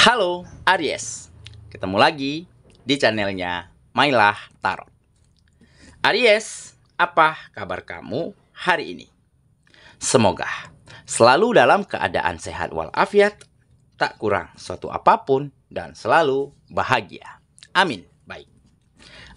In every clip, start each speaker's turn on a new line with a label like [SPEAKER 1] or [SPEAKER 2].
[SPEAKER 1] Halo Aries, ketemu lagi di channelnya Mailah Tarot. Aries, apa kabar kamu hari ini? Semoga selalu dalam keadaan sehat walafiat, tak kurang suatu apapun, dan selalu bahagia. Amin. Baik,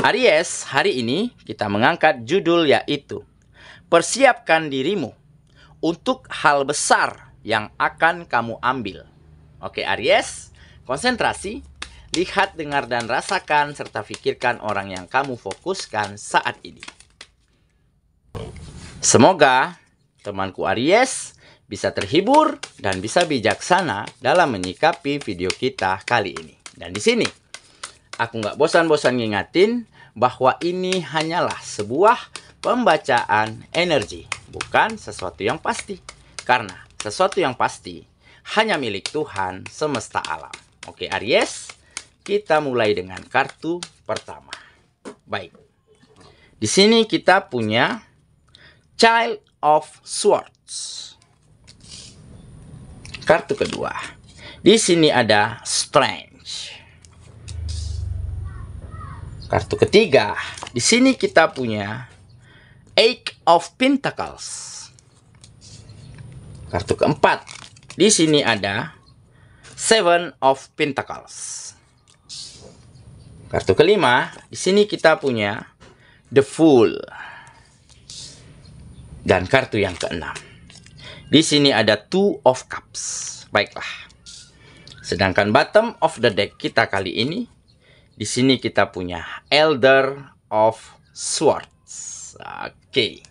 [SPEAKER 1] Aries, hari ini kita mengangkat judul yaitu persiapkan dirimu untuk hal besar yang akan kamu ambil. Oke Aries, konsentrasi, lihat, dengar, dan rasakan, serta pikirkan orang yang kamu fokuskan saat ini. Semoga temanku Aries bisa terhibur dan bisa bijaksana dalam menyikapi video kita kali ini. Dan di sini, aku nggak bosan-bosan ngingatin bahwa ini hanyalah sebuah pembacaan energi, bukan sesuatu yang pasti. Karena sesuatu yang pasti hanya milik Tuhan semesta alam. Oke Aries, kita mulai dengan kartu pertama. Baik, di sini kita punya Child of Swords. Kartu kedua, di sini ada Strange. Kartu ketiga, di sini kita punya Eight of Pentacles. Kartu keempat, di sini ada Seven of Pentacles. Kartu kelima, di sini kita punya The Fool. Dan kartu yang keenam, di sini ada Two of Cups. Baiklah. Sedangkan bottom of the deck kita kali ini, di sini kita punya Elder of Swords. Oke.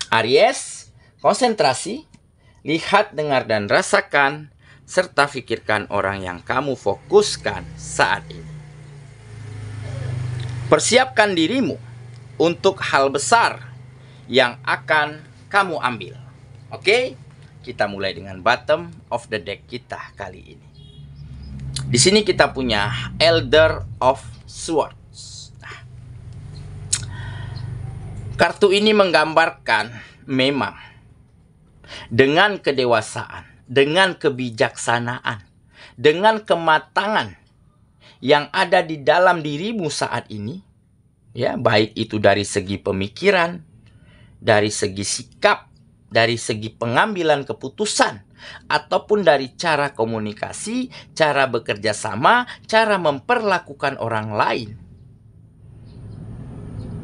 [SPEAKER 1] Aries, konsentrasi, lihat, dengar, dan rasakan, serta pikirkan orang yang kamu fokuskan saat ini. Persiapkan dirimu untuk hal besar yang akan kamu ambil. Oke, kita mulai dengan bottom of the deck kita kali ini. Di sini kita punya Elder of Swords. Nah, kartu ini menggambarkan memang dengan kedewasaan, dengan kebijaksanaan, dengan kematangan yang ada di dalam dirimu saat ini, ya, baik itu dari segi pemikiran, dari segi sikap, dari segi pengambilan keputusan, ataupun dari cara komunikasi, cara bekerja sama, cara memperlakukan orang lain.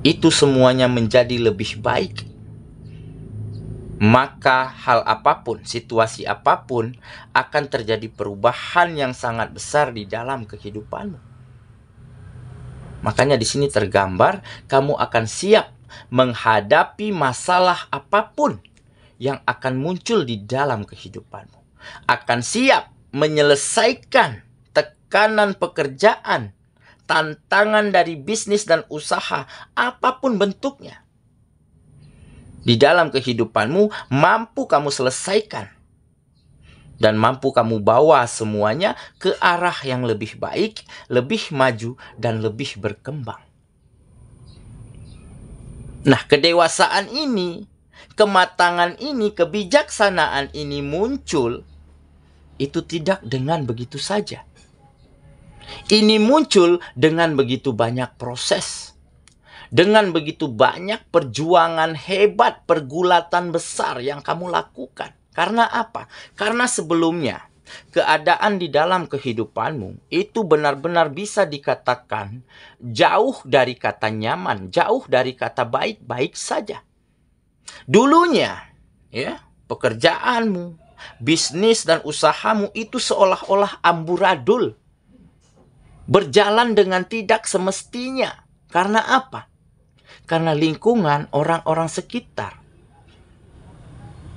[SPEAKER 1] Itu semuanya menjadi lebih baik. Maka hal apapun, situasi apapun akan terjadi perubahan yang sangat besar di dalam kehidupanmu. Makanya di sini tergambar kamu akan siap menghadapi masalah apapun yang akan muncul di dalam kehidupanmu. Akan siap menyelesaikan tekanan pekerjaan, tantangan dari bisnis dan usaha, apapun bentuknya. Di dalam kehidupanmu mampu kamu selesaikan. Dan mampu kamu bawa semuanya ke arah yang lebih baik, lebih maju, dan lebih berkembang. Nah, kedewasaan ini, kematangan ini, kebijaksanaan ini muncul, itu tidak dengan begitu saja. Ini muncul dengan begitu banyak proses. Dengan begitu banyak perjuangan hebat, pergulatan besar yang kamu lakukan. Karena apa? Karena sebelumnya keadaan di dalam kehidupanmu itu benar-benar bisa dikatakan jauh dari kata nyaman, jauh dari kata baik-baik saja. Dulunya, ya, pekerjaanmu, bisnis dan usahamu itu seolah-olah amburadul. Berjalan dengan tidak semestinya. Karena apa? Karena lingkungan orang-orang sekitar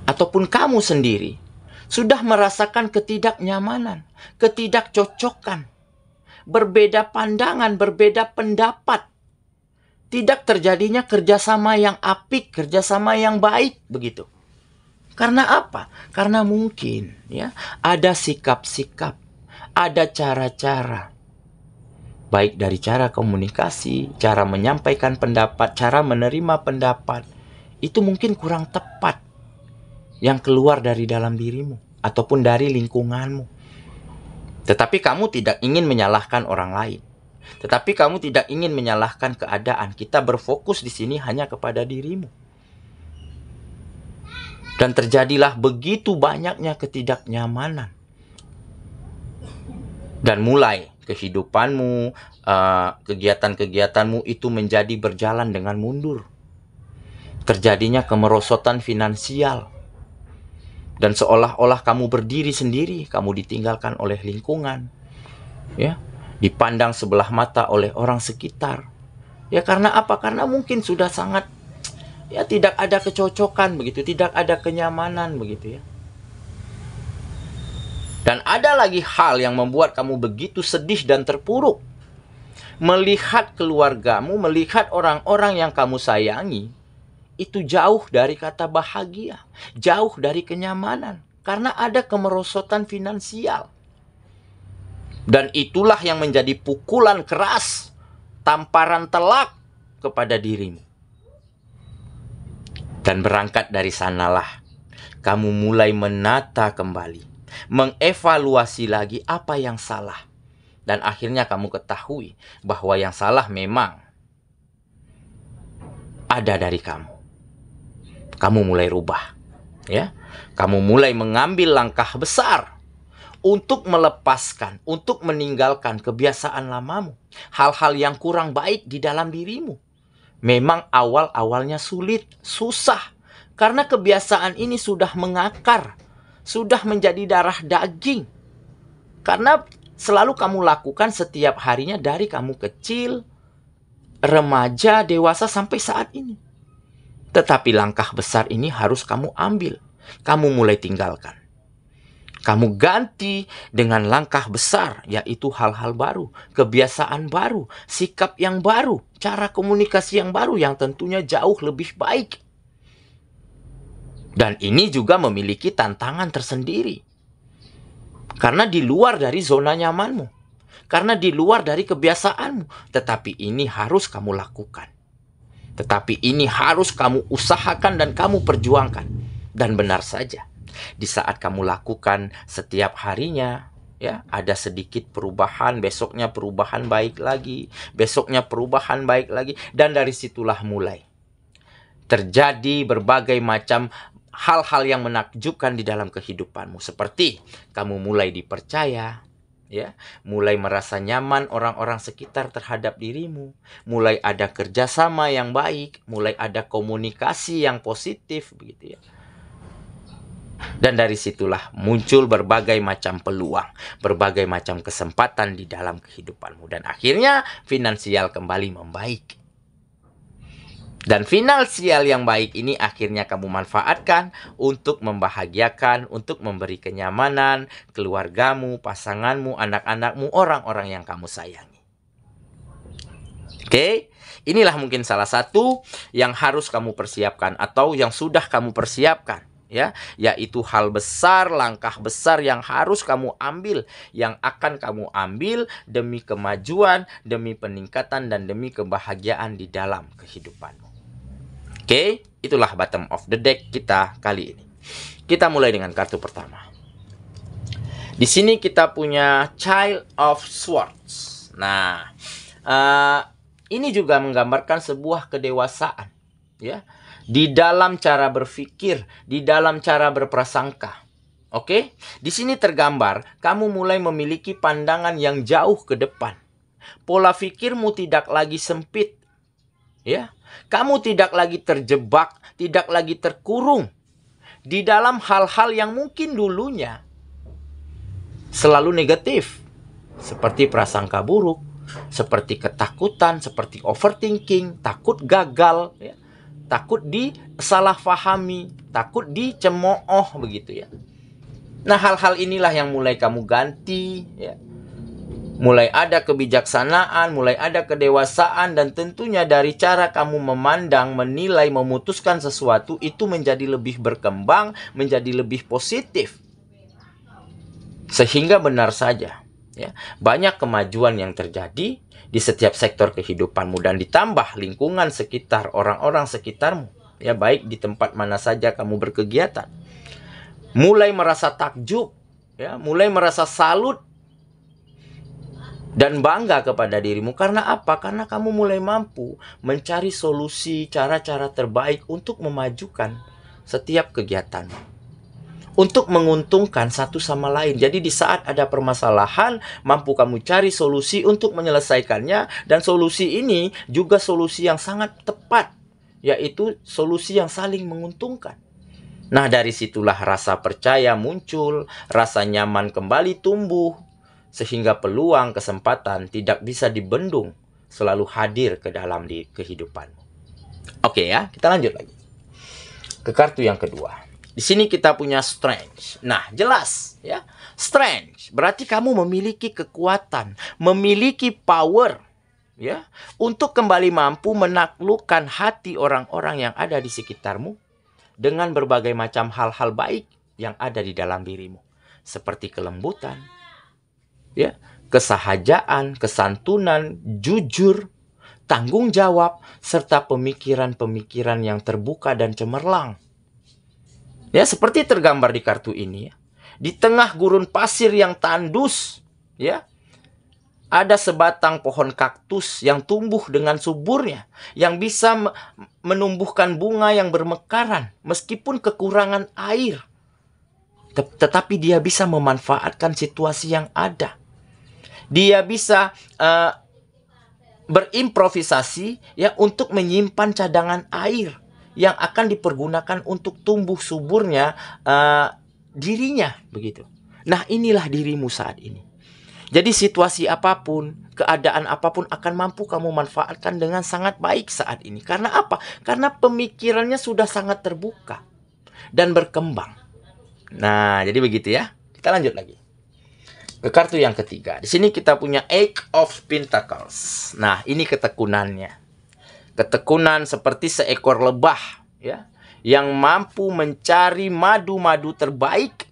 [SPEAKER 1] ataupun kamu sendiri sudah merasakan ketidaknyamanan, ketidakcocokan, berbeda pandangan, berbeda pendapat. Tidak terjadinya kerjasama yang apik, kerjasama yang baik, begitu. Karena apa? Karena mungkin, ya, ada sikap-sikap, ada cara-cara, baik dari cara komunikasi, cara menyampaikan pendapat, cara menerima pendapat, itu mungkin kurang tepat yang keluar dari dalam dirimu ataupun dari lingkunganmu. Tetapi kamu tidak ingin menyalahkan orang lain. Tetapi kamu tidak ingin menyalahkan keadaan. Kita berfokus di sini hanya kepada dirimu. Dan terjadilah begitu banyaknya ketidaknyamanan. Dan mulai kehidupanmu, kegiatan-kegiatanmu itu menjadi berjalan dengan mundur. Terjadinya kemerosotan finansial. Dan seolah-olah kamu berdiri sendiri, kamu ditinggalkan oleh lingkungan. Ya, dipandang sebelah mata oleh orang sekitar. Ya, karena apa? Karena mungkin sudah sangat tidak ada kecocokan begitu, tidak ada kenyamanan begitu ya. Dan ada lagi hal yang membuat kamu begitu sedih dan terpuruk. Melihat keluargamu, melihat orang-orang yang kamu sayangi, itu jauh dari kata bahagia, jauh dari kenyamanan. Karena ada kemerosotan finansial. Dan itulah yang menjadi pukulan keras, tamparan telak kepada dirimu. Dan berangkat dari sanalah, kamu mulai menata kembali, mengevaluasi lagi apa yang salah. Dan akhirnya kamu ketahui bahwa yang salah memang ada dari kamu. Kamu mulai rubah, ya. Kamu mulai mengambil langkah besar untuk melepaskan, untuk meninggalkan kebiasaan lamamu, hal-hal yang kurang baik di dalam dirimu. Memang awal-awalnya sulit, susah, karena kebiasaan ini sudah mengakar, sudah menjadi darah daging. Karena selalu kamu lakukan setiap harinya dari kamu kecil, remaja, dewasa sampai saat ini. Tetapi langkah besar ini harus kamu ambil. Kamu mulai tinggalkan. Kamu ganti dengan langkah besar, yaitu hal-hal baru, kebiasaan baru, sikap yang baru, cara komunikasi yang baru yang tentunya jauh lebih baik. Dan ini juga memiliki tantangan tersendiri. Karena di luar dari zona nyamanmu. Karena di luar dari kebiasaanmu. Tetapi ini harus kamu lakukan. Tetapi ini harus kamu usahakan dan kamu perjuangkan. Dan benar saja, di saat kamu lakukan setiap harinya, ya, ada sedikit perubahan, besoknya perubahan baik lagi, besoknya perubahan baik lagi, dan dari situlah mulai terjadi berbagai macam hal-hal yang menakjubkan di dalam kehidupanmu. Seperti kamu mulai dipercaya, ya, mulai merasa nyaman orang-orang sekitar terhadap dirimu, mulai ada kerjasama yang baik, mulai ada komunikasi yang positif, begitu ya. Dan dari situlah muncul berbagai macam peluang, berbagai macam kesempatan di dalam kehidupanmu. Dan akhirnya finansial kembali membaik. Dan finansial yang baik ini akhirnya kamu manfaatkan untuk membahagiakan, untuk memberi kenyamanan keluargamu, pasanganmu, anak-anakmu, orang-orang yang kamu sayangi. Oke, inilah mungkin salah satu yang harus kamu persiapkan atau yang sudah kamu persiapkan. Ya, yaitu hal besar, langkah besar yang harus kamu ambil, yang akan kamu ambil demi kemajuan, demi peningkatan, dan demi kebahagiaan di dalam kehidupanmu. Oke, itulah bottom of the deck kita kali ini. Kita mulai dengan kartu pertama. Di sini kita punya Child of Swords. Nah, ini juga menggambarkan sebuah kedewasaan, ya. Di dalam cara berpikir, di dalam cara berprasangka. Oke? Di sini tergambar, kamu mulai memiliki pandangan yang jauh ke depan. Pola pikirmu tidak lagi sempit. Ya? Kamu tidak lagi terjebak, tidak lagi terkurung di dalam hal-hal yang mungkin dulunya selalu negatif. Seperti prasangka buruk, seperti ketakutan, seperti overthinking, takut gagal, ya. Takut disalahpahami, takut dicemooh begitu ya. Nah, hal-hal inilah yang mulai kamu ganti ya. Mulai ada kebijaksanaan, mulai ada kedewasaan, dan tentunya dari cara kamu memandang, menilai, memutuskan sesuatu itu menjadi lebih berkembang, menjadi lebih positif. Sehingga benar saja ya, banyak kemajuan yang terjadi di setiap sektor kehidupanmu, dan ditambah lingkungan sekitar, orang-orang sekitarmu, ya, baik di tempat mana saja kamu berkegiatan, mulai merasa takjub, ya, mulai merasa salut Dan bangga kepada dirimu. Karena apa? Karena kamu mulai mampu mencari solusi, cara-cara terbaik untuk memajukan setiap kegiatan, untuk menguntungkan satu sama lain. Jadi di saat ada permasalahan, mampu kamu cari solusi untuk menyelesaikannya. Dan solusi ini juga solusi yang sangat tepat, yaitu solusi yang saling menguntungkan. Nah, dari situlah rasa percaya muncul, rasa nyaman kembali tumbuh, sehingga peluang kesempatan tidak bisa dibendung, selalu hadir ke dalam kehidupanmu. Oke ya, kita lanjut lagi ke kartu yang kedua. Di sini kita punya strength. Nah, jelas ya. Strength berarti kamu memiliki kekuatan, memiliki power ya, untuk kembali mampu menaklukkan hati orang-orang yang ada di sekitarmu dengan berbagai macam hal-hal baik yang ada di dalam dirimu, seperti kelembutan, ya, kesahajaan, kesantunan, jujur, tanggung jawab, serta pemikiran-pemikiran yang terbuka dan cemerlang. Ya, seperti tergambar di kartu ini ya. Di tengah gurun pasir yang tandus, ya, ada sebatang pohon kaktus yang tumbuh dengan suburnya, yang bisa menumbuhkan bunga yang bermekaran meskipun kekurangan air. Tetapi dia bisa memanfaatkan situasi yang ada. Dia bisa berimprovisasi ya, untuk menyimpan cadangan air yang akan dipergunakan untuk tumbuh suburnya dirinya, begitu. Nah, inilah dirimu saat ini. Jadi situasi apapun, keadaan apapun akan mampu kamu manfaatkan dengan sangat baik saat ini. Karena apa? Karena pemikirannya sudah sangat terbuka dan berkembang. Nah, jadi begitu ya. Kita lanjut lagi ke kartu yang ketiga. Di sini kita punya Eight of Pentacles. Nah, ini ketekunannya. Ketekunan seperti seekor lebah ya, yang mampu mencari madu-madu terbaik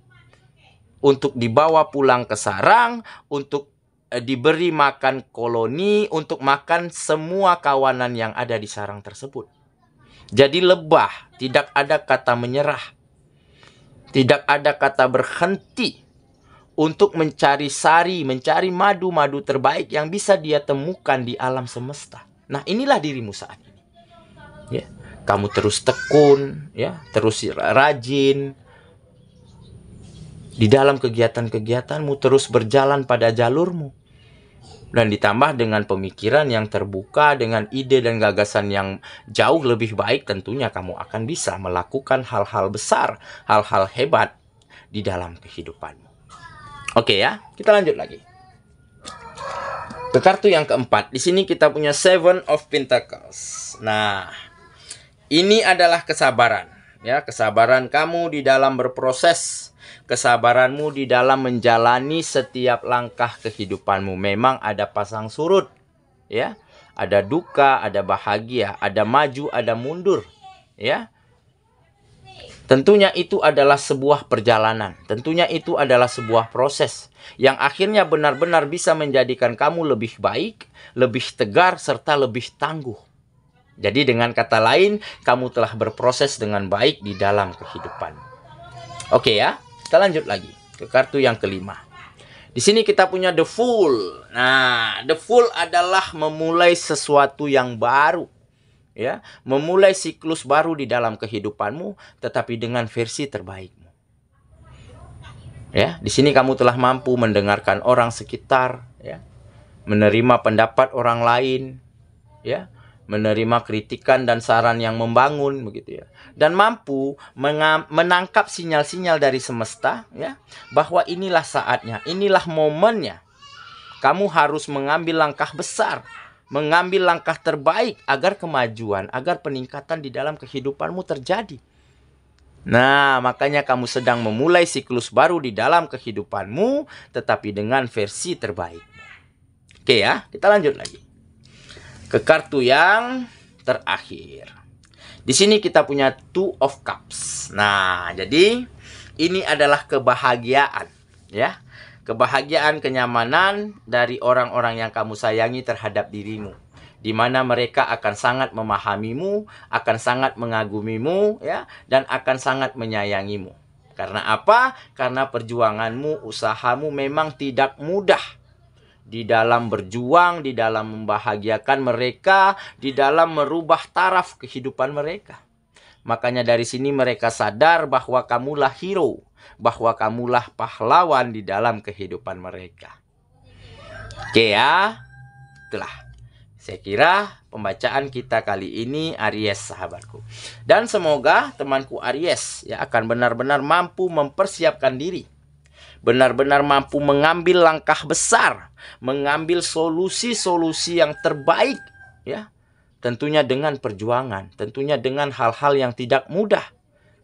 [SPEAKER 1] untuk dibawa pulang ke sarang, untuk diberi makan koloni, untuk makan semua kawanan yang ada di sarang tersebut. Jadi lebah, tidak ada kata menyerah, tidak ada kata berhenti untuk mencari sari, mencari madu-madu terbaik yang bisa dia temukan di alam semesta. Nah, inilah dirimu saat ini. Ya, kamu terus tekun, ya, terus rajin di dalam kegiatan-kegiatanmu, terus berjalan pada jalurmu. Dan ditambah dengan pemikiran yang terbuka, dengan ide dan gagasan yang jauh lebih baik, tentunya kamu akan bisa melakukan hal-hal besar, hal-hal hebat di dalam kehidupanmu. Oke ya, kita lanjut lagi ke kartu yang keempat. Di sini kita punya Seven of Pentacles. Nah, ini adalah kesabaran, ya, kesabaran kamu di dalam berproses, kesabaranmu di dalam menjalani setiap langkah kehidupanmu. Memang ada pasang surut, ya, ada duka, ada bahagia, ada maju, ada mundur, ya. Tentunya itu adalah sebuah perjalanan. Tentunya itu adalah sebuah proses yang akhirnya benar-benar bisa menjadikan kamu lebih baik, lebih tegar, serta lebih tangguh. Jadi dengan kata lain, kamu telah berproses dengan baik di dalam kehidupan. Oke ya, kita lanjut lagi ke kartu yang kelima. Di sini kita punya The Fool. Nah, The Fool adalah memulai sesuatu yang baru. Ya, memulai siklus baru di dalam kehidupanmu, tetapi dengan versi terbaikmu. Ya, di sini kamu telah mampu mendengarkan orang sekitar, ya, menerima pendapat orang lain, ya, menerima kritikan dan saran yang membangun, begitu ya, dan mampu menangkap sinyal-sinyal dari semesta, ya, bahwa inilah saatnya, inilah momennya. Kamu harus mengambil langkah besar, mengambil langkah terbaik agar kemajuan, agar peningkatan di dalam kehidupanmu terjadi. Nah, makanya kamu sedang memulai siklus baru di dalam kehidupanmu, tetapi dengan versi terbaikmu. Oke ya, kita lanjut lagi ke kartu yang terakhir. Di sini kita punya Two of Cups. Nah, jadi ini adalah kebahagiaan, ya. Kebahagiaan, kenyamanan dari orang-orang yang kamu sayangi terhadap dirimu, di mana mereka akan sangat memahamimu, akan sangat mengagumimu, ya, dan akan sangat menyayangimu. Karena apa? Karena perjuanganmu, usahamu memang tidak mudah. di dalam berjuang, di dalam membahagiakan mereka, di dalam merubah taraf kehidupan mereka. Makanya dari sini mereka sadar bahwa kamulah hero, bahwa kamulah pahlawan di dalam kehidupan mereka. Oke ya, itulah. Saya kira pembacaan kita kali ini Aries sahabatku. Dan semoga temanku Aries ya akan benar-benar mampu mempersiapkan diri. Benar-benar mampu mengambil langkah besar, mengambil solusi-solusi yang terbaik ya. Tentunya dengan perjuangan, tentunya dengan hal-hal yang tidak mudah.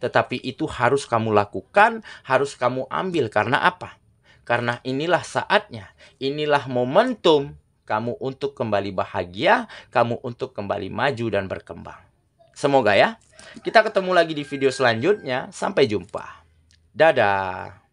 [SPEAKER 1] Tetapi itu harus kamu lakukan, harus kamu ambil. Karena apa? Karena inilah saatnya, inilah momentum kamu untuk kembali bahagia, kamu untuk kembali maju dan berkembang. Semoga ya. Kita ketemu lagi di video selanjutnya. Sampai jumpa. Dadah.